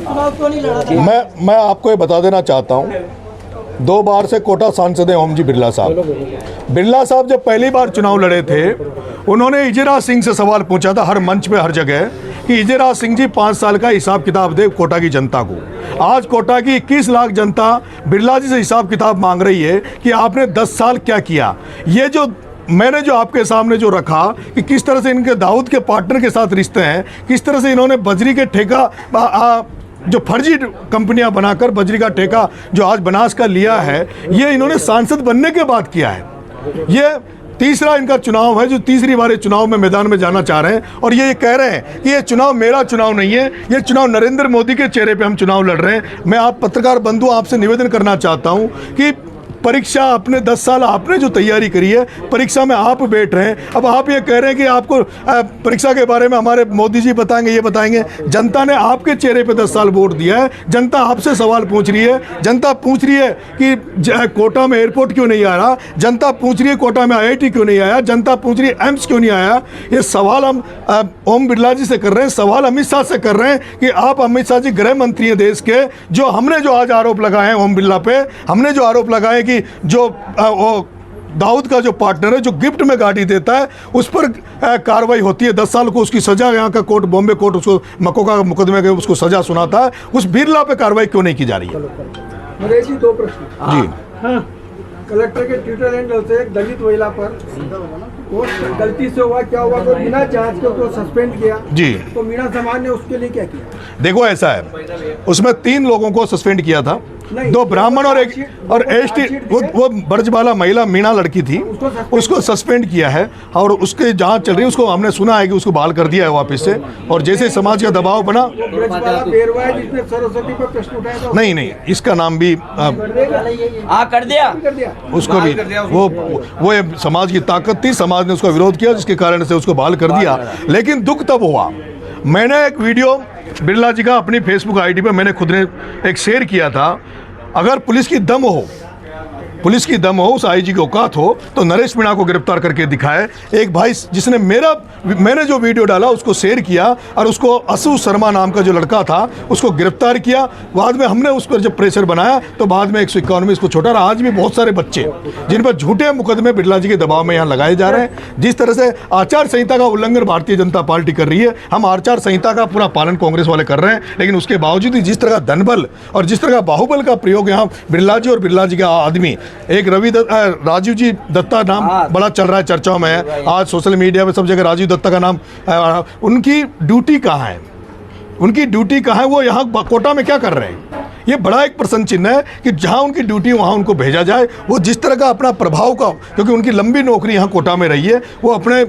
चुनाव क्यों नहीं लड़ा था? मैं आपको ये बता देना चाहता हूँ, 2 बार से कोटा सांसद हैं ओम जी बिरला साहब। बिरला साहब जब पहली बार चुनाव लड़े थे, उन्होंने इजराज सिंह से सवाल पूछा था हर मंच पे हर जगह कि इजराज सिंह जी 5 साल का हिसाब किताब दे कोटा की जनता को। आज कोटा की 21 लाख जनता बिरला जी से हिसाब किताब मांग रही है कि आपने 10 साल क्या किया। ये जो मैंने जो आपके सामने जो रखा कि किस तरह से इनके दाऊद के पार्टनर के साथ रिश्ते हैं, किस तरह से इन्होंने बजरी के ठेका जो फर्जी कंपनियां बनाकर बजरी का ठेका जो आज बनास का लिया है, ये इन्होंने सांसद बनने के बाद किया है। ये तीसरा इनका चुनाव है, जो तीसरी बार चुनाव में मैदान में जाना चाह रहे हैं और ये कह रहे हैं कि ये चुनाव मेरा चुनाव नहीं है, ये चुनाव नरेंद्र मोदी के चेहरे पे हम चुनाव लड़ रहे हैं। मैं आप पत्रकार बंधु आपसे निवेदन करना चाहता हूं कि परीक्षा अपने 10 साल आपने जो तैयारी करी है, परीक्षा में आप बैठ रहे हैं, अब आप ये कह रहे हैं कि आपको परीक्षा के बारे में हमारे मोदी जी बताएंगे, ये बताएंगे। जनता ने आपके चेहरे पे 10 साल वोट दिया है, जनता आपसे सवाल पूछ रही है। जनता पूछ रही है कि कोटा में एयरपोर्ट क्यों नहीं आ रहा, जनता पूछ रही है कोटा में IIT क्यों नहीं आया, जनता पूछ रही है एम्स क्यों नहीं आया। ये सवाल हम ओम बिरला जी से कर रहे हैं, सवाल अमित शाह से कर रहे हैं कि आप अमित शाह जी गृह मंत्री हैं देश के, जो हमने जो आज आरोप लगाए हैं ओम बिरला पे, हमने जो आरोप लगाए कि जो दाऊद का जो पार्टनर है जो गिफ्ट में गाड़ी देता है उस पर कार्रवाई होती है, 10 साल को उसकी सजा, यहाँ का कोर्ट बॉम्बे कोर्ट उसको मकोका मुकदमे के उसको सजा सुनाता है, उस बिरला पे कार्रवाई क्यों नहीं की जा रही है? नरेश जी 2 प्रश्न। जी हाँ। कलेक्टर के ट्विटर हैंडल से एक दलित महिला पर वो गलती से हुआ, क्या हुआ तो बिना जांच के उसको सस्पेंड किया जी, तो मीणा समाज ने उसके लिए क्या किया? देखो ऐसा है, उसमें 3 लोगों को सस्पेंड किया था, 2 ब्राह्मण और ST, वो ब्रजबाला महिला मीणा लड़की थी, उसको सस्पेंड किया है और उसकी जांच चल रही है। उसको हमने सुना है कि उसको बहाल कर दिया है वापस से, और जैसे समाज का दबाव बना, सरस्वती पर प्रश्न उठाया, नहीं इसका नाम भी कर दिया उसको भी वो समाज की ताकत थी, समाज ने उसका विरोध किया जिसके कारण से उसको बहाल कर दिया। लेकिन दुख तब हुआ, मैंने एक वीडियो बिरला जी का अपनी फेसबुक ID पे मैंने खुद ने एक शेयर किया था। अगर पुलिस की दम हो, उस IG की औकात हो तो नरेश मीणा को गिरफ्तार करके दिखाए। एक भाई जिसने मैंने जो वीडियो डाला उसको शेयर किया और उसको असू शर्मा नाम का जो लड़का था उसको गिरफ्तार किया। बाद में हमने उस पर जब प्रेशर बनाया तो बाद में 151 में इसको छोड़ा रहा। आज भी बहुत सारे बच्चे जिन पर झूठे मुकदमे बिरला जी के दबाव में यहाँ लगाए जा रहे हैं। जिस तरह से आचार संहिता का उल्लंघन भारतीय जनता पार्टी कर रही है, हम आचार संहिता का पूरा पालन कांग्रेस वाले कर रहे हैं, लेकिन उसके बावजूद जिस तरह का धनबल और जिस तरह का बाहुबल का प्रयोग यहाँ बिरला जी और बिरला जी का आदमी, एक राजीव जी दत्ता नाम बड़ा चल रहा है चर्चाओं में है, आज सोशल मीडिया में सब जगह राजीव दत्ता का नाम, उनकी ड्यूटी कहाँ है? वो यहाँ कोटा में क्या कर रहे हैं? ये बड़ा एक प्रश्न चिन्ह है कि जहाँ उनकी ड्यूटी वहाँ उनको भेजा जाए। वो जिस तरह का अपना प्रभाव का, क्योंकि उनकी लंबी नौकरी यहाँ कोटा में रही है, वो अपने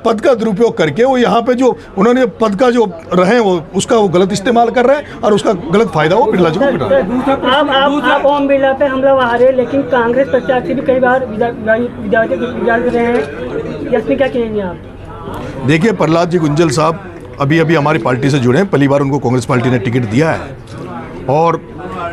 पद का दुरुपयोग करके वो यहाँ पे जो उन्होंने पद का जो रहे वो उसका वो गलत इस्तेमाल कर रहे हैं और उसका गलत फायदा वो बिरला जी को उठा रहे हैं। आप ओम बिरला पे हमला आ रहे हैं, लेकिन कांग्रेस प्रत्याशी भी कई बार विधायक रहे हैं, इसमें क्या कहेंगे आप? देखिए, प्रहलाद जी गुंजल साहब अभी हमारी पार्टी से जुड़े हैं, पहली बार उनको कांग्रेस पार्टी ने टिकट दिया है। और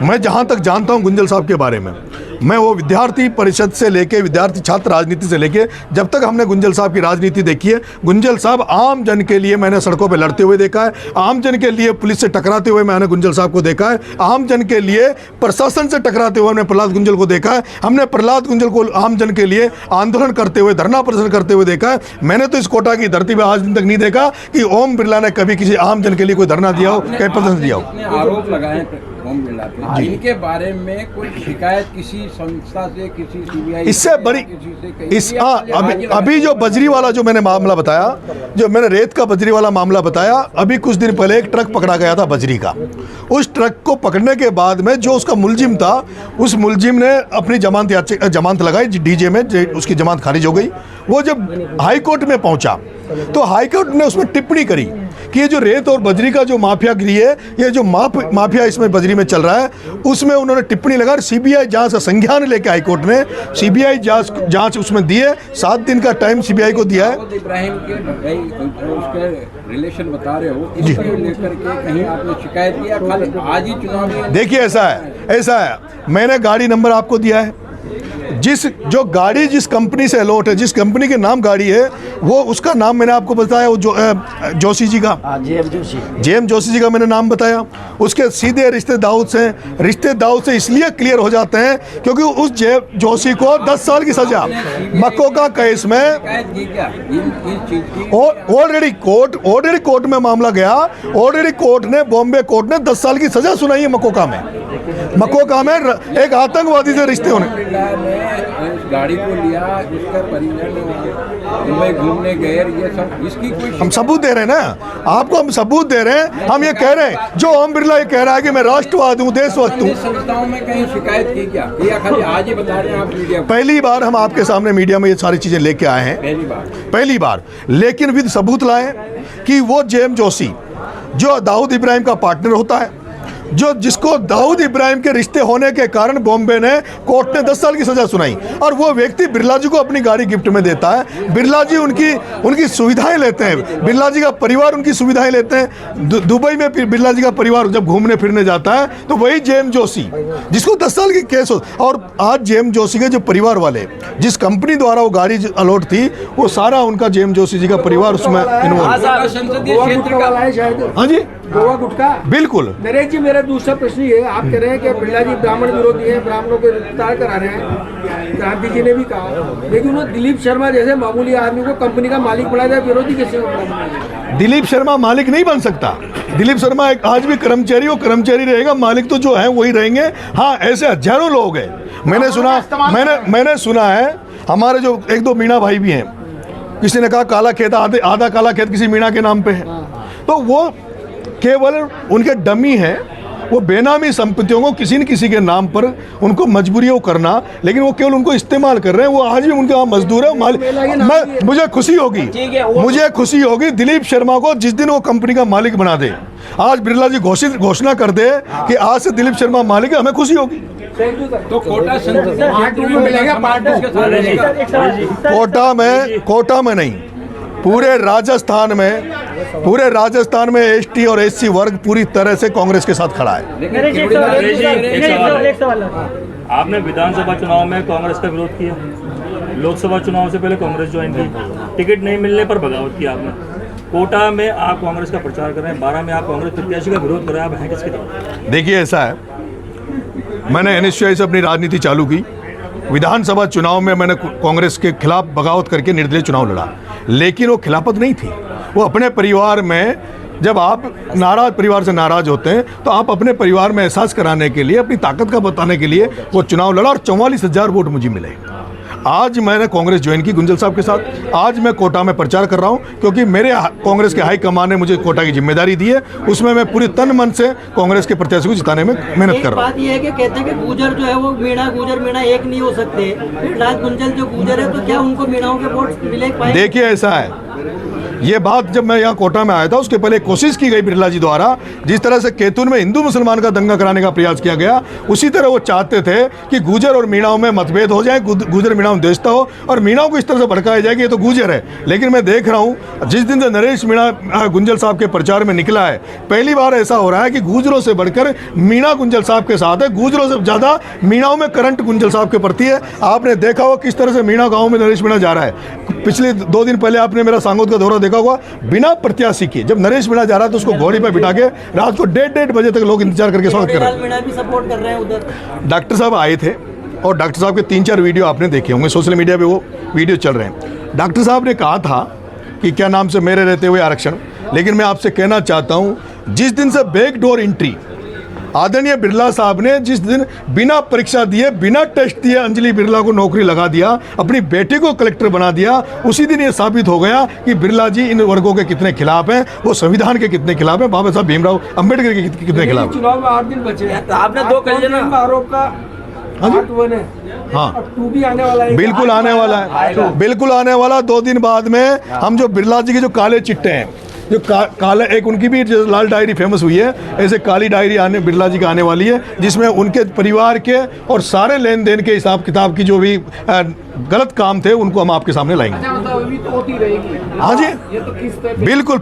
मैं जहां तक जानता हूं गुंजल साहब के बारे में, मैं वो विद्यार्थी परिषद से लेके विद्यार्थी छात्र राजनीति से लेके जब तक हमने गुंजल साहब की राजनीति देखी है, गुंजल साहब आम जन के लिए मैंने सड़कों पे लड़ते हुए देखा है, आम जन के लिए पुलिस से टकराते हुए मैंने गुंजल साहब को देखा है, आम जन के लिए प्रशासन से टकराते हुए हमने प्रहलाद गुंजल को देखा है। हमने प्रहलाद गुंजल को आम जन के लिए आंदोलन करते हुए, धरना प्रदर्शन करते हुए देखा है। मैंने तो इस कोटा की धरती पर आज दिन तक नहीं देखा कि ओम बिरला ने कभी किसी आम जन के लिए कोई धरना दिया हो, कहीं प्रदर्शन दिया हो। आरोप लगाए ओम बिरला पे, इनके बारे में कोई शिकायत किसी संस्था से, किसी CBI इससे बड़ी अभी जो बजरी वाला जो मैंने मामला बताया, जो मैंने रेत का बजरी वाला मामला बताया, अभी कुछ दिन पहले एक ट्रक पकड़ा गया था बजरी का। उस ट्रक को पकड़ने के बाद में जो उसका मुलजिम था, उस मुलजिम ने अपनी जमानत लगाई DJ में, उसकी जमानत खारिज हो गई। वो जब हाई कोर्ट में पहुंचा तो हाई कोर्ट ने उसमें टिप्पणी करी कि ये जो रेत और बजरी का जो माफियागिरी है, ये जो माफिया इसमें बजरी में चल रहा है, उसमें उन्होंने टिप्पणी लगा। CBI जांच का संज्ञान लेके हाई कोर्ट ने CBI जांच उसमें दी है, 7 दिन का टाइम CBI को दिया है। इब्राहिम के उसके रिलेशन बता रहे हो, इसको लेकर के कहीं आपने शिकायत किया? खाली आज ही चुनाव? देखिए ऐसा है, मैंने गाड़ी नंबर आपको दिया है, जो गाड़ी जिस कंपनी से अलॉट है, जिस कंपनी के नाम गाड़ी है, वो उसका नाम मैंने आपको बताया, वो जोशी जी का, जेएम जोशी जी का मैंने नाम बताया। उसके सीधे रिश्ते दाऊद से इसलिए क्लियर हो जाते हैं क्योंकि उस जेएम जोशी को 10 साल की सजा मकोका केस में ऑलरेडी कोर्ट में मामला गया। ऑलरेडी कोर्ट ने, बॉम्बे कोर्ट ने 10 साल की सजा सुनाई है मकोका में एक आतंकवादी से रिश्ते होने। गाड़ी को लिया, उसका परिवार मुंबई घूमने गए, ये सब इसकी कोई हम सबूत दे रहे हैं ना आपको, हम सबूत दे रहे हैं। हम ये कह रहे हैं, जो ओम बिरला ये कह रहा है कि मैं राष्ट्रवादी हूँ, देशभक्त हूँ। संस्थाओं में कहीं शिकायत की क्या, या खाली आज ही बता रहे हैं आप मीडिया? पहली बार हम आपके सामने मीडिया में ये सारी चीजें लेके आए हैं, पहली बार, लेकिन विद सबूत लाए कि वो जेएम जोशी जो दाऊद इब्राहिम का पार्टनर होता है, जिसको दाऊद इब्राहिम के रिश्ते होने के कारण बॉम्बे ने कोर्ट ने 10 साल की सजा सुनाई, और वो व्यक्ति बिरला जी को अपनी गाड़ी गिफ्ट में देता है। बिरला जी उनकी सुविधाएं लेते हैं, बिरला जी का परिवार उनकी सुविधाएं लेते हैं। दुबई में बिरला जी का परिवार जब घूमने फिरने जाता है तो वही जेएम जोशी जिसको 10 साल की केस हो, और आज जेएम जोशी के जो परिवार वाले, जिस कंपनी द्वारा वो गाड़ी अलॉट थी, वो सारा उनका जेएम जोशी जी का परिवार उसमें इन्वॉल्व। हाँ जी, गोवा गुटखा, बिल्कुल। नरेश जी, मेरा दूसरा प्रश्न ये है, आप कह रहे हैं कि बिरला जी ब्राह्मण विरोधी हैं, ब्राह्मणों को गिरफ्तार करा रहे हैं, क्रांति जी ने भी कहा, लेकिन उन्होंने दिलीप शर्मा जैसे मामूली आदमी को कंपनी का मालिक बनाया जाए, विरोधी कैसे होगा? दिलीप शर्मा मालिक नहीं बन सकता। दिलीप शर्मा एक आज भी कर्मचारी, वो कर्मचारी रहेगा, मालिक तो जो है वही रहेंगे। हाँ, ऐसे हजारों लोग हैं। मैंने सुना है, हमारे जो 1-2 मीणा भाई भी हैं, किसी ने कहा काला खेत, आधा काला खेत किसी मीणा के नाम पे है, तो वो केवल उनके डमी है, वो बेनामी संपत्तियों को किसी न किसी के नाम पर उनको मजबूरियों करना, लेकिन वो केवल उनको इस्तेमाल कर रहे हैं। वो आज भी उनके वहाँ मजदूर है। मुझे खुशी होगी दिलीप शर्मा को जिस दिन वो कंपनी का मालिक बना दे। आज बिरला जी घोषणा कर दे कि आज से दिलीप शर्मा मालिक है, हमें खुशी होगी। तो कोटा में नहीं, पूरे राजस्थान में एसटी और एससी वर्ग पूरी तरह से कांग्रेस के साथ खड़ा है। आपने विधानसभा चुनाव में कांग्रेस का विरोध किया, लोकसभा चुनाव से पहले कांग्रेस ज्वाइन की, टिकट नहीं मिलने पर बगावत किया आपने। कोटा में आप कांग्रेस का प्रचार कर रहे हैं, 12 में आप कांग्रेस प्रत्याशी का विरोध कर रहे हैं, आप हैं किसकी तरफ? देखिए, ऐसा है, मैंने NSUI से अपनी राजनीति चालू की। विधानसभा चुनाव में मैंने कांग्रेस के खिलाफ बगावत करके निर्दलीय चुनाव लड़ा, लेकिन वो खिलाफत नहीं थी। वो अपने परिवार में, जब आप परिवार से नाराज होते हैं तो आप अपने परिवार में एहसास कराने के लिए, अपनी ताकत का बताने के लिए वो चुनाव लड़ा, और 44,000 वोट मुझे मिले। आज मैंने कांग्रेस ज्वाइन की गुंजल साहब के साथ। आज मैं कोटा में प्रचार कर रहा हूं क्योंकि मेरे कांग्रेस के हाईकमान ने मुझे कोटा की जिम्मेदारी दी है। उसमें मैं पूरी तन मन से कांग्रेस के प्रत्याशी को जिताने में मेहनत कर रहा हूं। बात यह है कि कहते हैं कि गुजर जो है वो गुजर मीणा एक नहीं हो सकते, राज गुंजल जो गुजर है, तो क्या उनको मीणाओं के वोट मिले पाए? देखिए, ऐसा है, ये बात जब मैं यहाँ कोटा में आया था उसके पहले कोशिश की गई बिरला जी द्वारा, जिस तरह से कैथून में हिंदू मुसलमान का दंगा कराने का प्रयास किया गया, उसी तरह वो चाहते थे कि गुजर और मीणाओं में मतभेद हो जाए, गुजर मीणाओं में द्वेषता हो, और मीणाओं को इस तरह से भड़काया जाए कि ये तो गुजर है। लेकिन मैं देख रहा हूँ जिस दिन से नरेश मीणा गुंजल साहब के प्रचार में निकला है, पहली बार ऐसा हो रहा है कि गुजरों से बढ़कर मीणा गुंजल साहब के साथ है, गुजरों से ज़्यादा मीणाओं में करंट गुंजल साहब के प्रति है। आपने देखा हो किस तरह से मीणा गाँव में नरेश मीणा जा रहा है। पिछले 2 दिन पहले आपने मेरा सांगोद का दौरा देखा होगा, बिना प्रत्याशी के जब नरेश मीणा जा रहा था उसको घोड़ी पर बिठा के रात को 1:30 बजे तक लोग इंतजार करके स्वागत कर रहे हैं। मीणा भी सपोर्ट कर रहे हैं उधर। डॉक्टर साहब आए थे और डॉक्टर साहब के 3-4 वीडियो आपने देखे होंगे, सोशल मीडिया पे वो वीडियो चल रहे हैं। डॉक्टर साहब ने कहा था कि क्या नाम से मेरे रहते हुए आरक्षण, लेकिन मैं आपसे कहना चाहता हूँ, जिस दिन से बैकडोर एंट्री आदरणीय बिरला साहब ने, जिस दिन बिना परीक्षा दिए, बिना टेस्ट दिए अंजलि बिरला को नौकरी लगा दिया, अपनी बेटी को कलेक्टर बना दिया, उसी दिन ये साबित हो गया कि बिरला जी इन वर्गों के कितने खिलाफ हैं, वो संविधान के कितने खिलाफ हैं, बाबा साहब भीमराव अंबेडकर के कितने खिलाफ। चुनाव में 8 दिन बचे हैं, आपने 2 कर लेना आरोप का हाँ, 2 भी आने वाला है। बिल्कुल आने वाला है, बिल्कुल आने वाला। 2 दिन बाद में हम जो बिरला जी के जो काले चिट्टे हैं, जो काला, एक उनकी भी जो लाल डायरी फेमस हुई है, ऐसे काली डायरी आने बिरला जी का आने वाली है, जिसमें उनके परिवार के और सारे लेन देन के हिसाब किताब की जो भी गलत काम थे उनको हम आपके सामने लाएंगे। अभी तो होती रहेगी। हाँ जी, ये तो किस तरह बिल्कुल।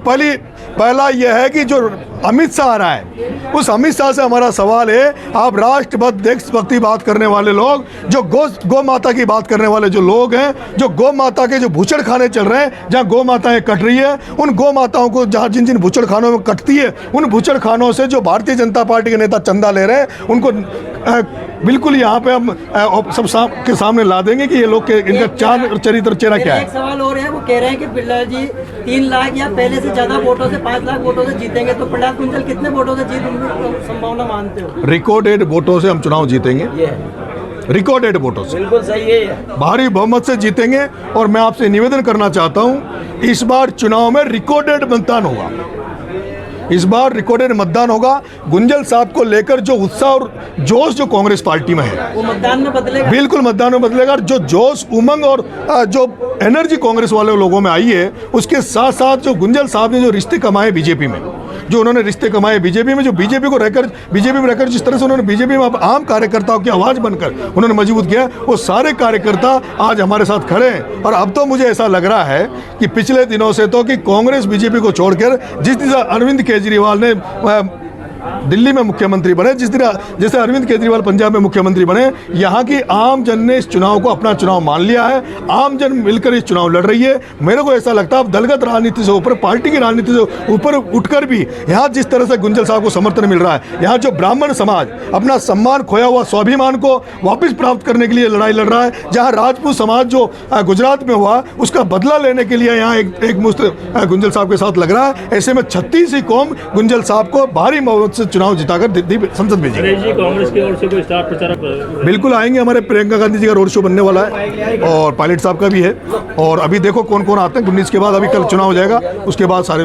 पहला यह है कि जो अमित शाह आ रहा है, उस अमित शाह से हमारा सवाल है, आप राष्ट्रभक्त देशभक्ति बात करने वाले लोग, जो गौ माता की बात करने वाले जो लोग हैं, जो गौ माता के जो भूचड़ खाने चल रहे हैं, जहाँ गौ माताएं कट रही है, उन गौ माताओं को जहाँ जिन जिन भूचड़ खानों में कटती है, उन भूचड़ खानों से जो भारतीय जनता पार्टी के नेता चंदा ले रहे हैं, उनको बिल्कुल यहाँ पे हम सब के सामने ला देंगे कि ये लोग के इनका चार चरित्र चेहरा क्या एक है। सवाल और है, वो कह रहे हैं कि बिरला जी 3 लाख या पहले से ज्यादा वोटों से 5 लाख वोटों से जीतेंगे, तो प्रहलाद कुंजल कितने वोटों से जीत संभावना मानते हो? रिकॉर्डेड वोटों से हम चुनाव जीतेंगे, रिकॉर्डेड वोटों से बिल्कुल सही है। भारी बहुमत से जीतेंगे। और मैं आपसे निवेदन करना चाहता हूं, इस बार चुनाव में रिकॉर्डेड मतदान होगा, इस बार रिकॉर्डेड मतदान होगा। गुंजल साहब को लेकर जो उत्साह और जोश जो कांग्रेस पार्टी में है, वो मतदान में बदलेगा, बिल्कुल मतदान में बदलेगा। जो जोश, उमंग और जो एनर्जी कांग्रेस वाले लोगों में आई है, उसके साथ साथ जो गुंजल साहब ने जो रिश्ते कमाए बीजेपी में, जो उन्होंने रिश्ते कमाए बीजेपी में, जो बीजेपी को रहकर बीजेपी में रहकर जिस तरह से उन्होंने बीजेपी में आम कार्यकर्ताओं की आवाज़ बनकर उन्होंने मजबूत किया, वो सारे कार्यकर्ता आज हमारे साथ खड़े हैं। और अब तो मुझे ऐसा लग रहा है कि पिछले दिनों से तो कि कांग्रेस बीजेपी को छोड़कर जिस तरह अरविंद केजरीवाल ने दिल्ली में मुख्यमंत्री बने, जिस तरह जैसे अरविंद केजरीवाल पंजाब में मुख्यमंत्री बने, यहाँ की आम जन ने इस चुनाव को अपना चुनाव मान लिया है। आम जन मिलकर इस चुनाव लड़ रही है। मेरे को ऐसा लगता है अब दलगत राजनीति से ऊपर, पार्टी की राजनीति से ऊपर उठकर भी यहाँ जिस तरह से गुंजल साहब को समर्थन मिल रहा है, यहाँ जो ब्राह्मण समाज अपना सम्मान, खोया हुआ स्वाभिमान को वापस प्राप्त करने के लिए लड़ाई लड़ रहा है, जहाँ राजपूत समाज जो गुजरात में हुआ उसका बदला लेने के लिए यहाँ एक मुश्त गुंजल साहब के साथ लग रहा है। ऐसे में 36 ही कौम गुंजल साहब को भारी बहुमत से चुनाव जिताकर संसद भेजेंगे। कांग्रेस की ओर से कोई स्टार प्रचारक बिल्कुल आएंगे, हमारे प्रियंका गांधी जी का रोड शो बनने वाला है और पायलट साहब का भी है। और अभी देखो कौन कौन आते हैं। 19 के बाद, अभी कल चुनाव हो जाएगा, उसके बाद सारे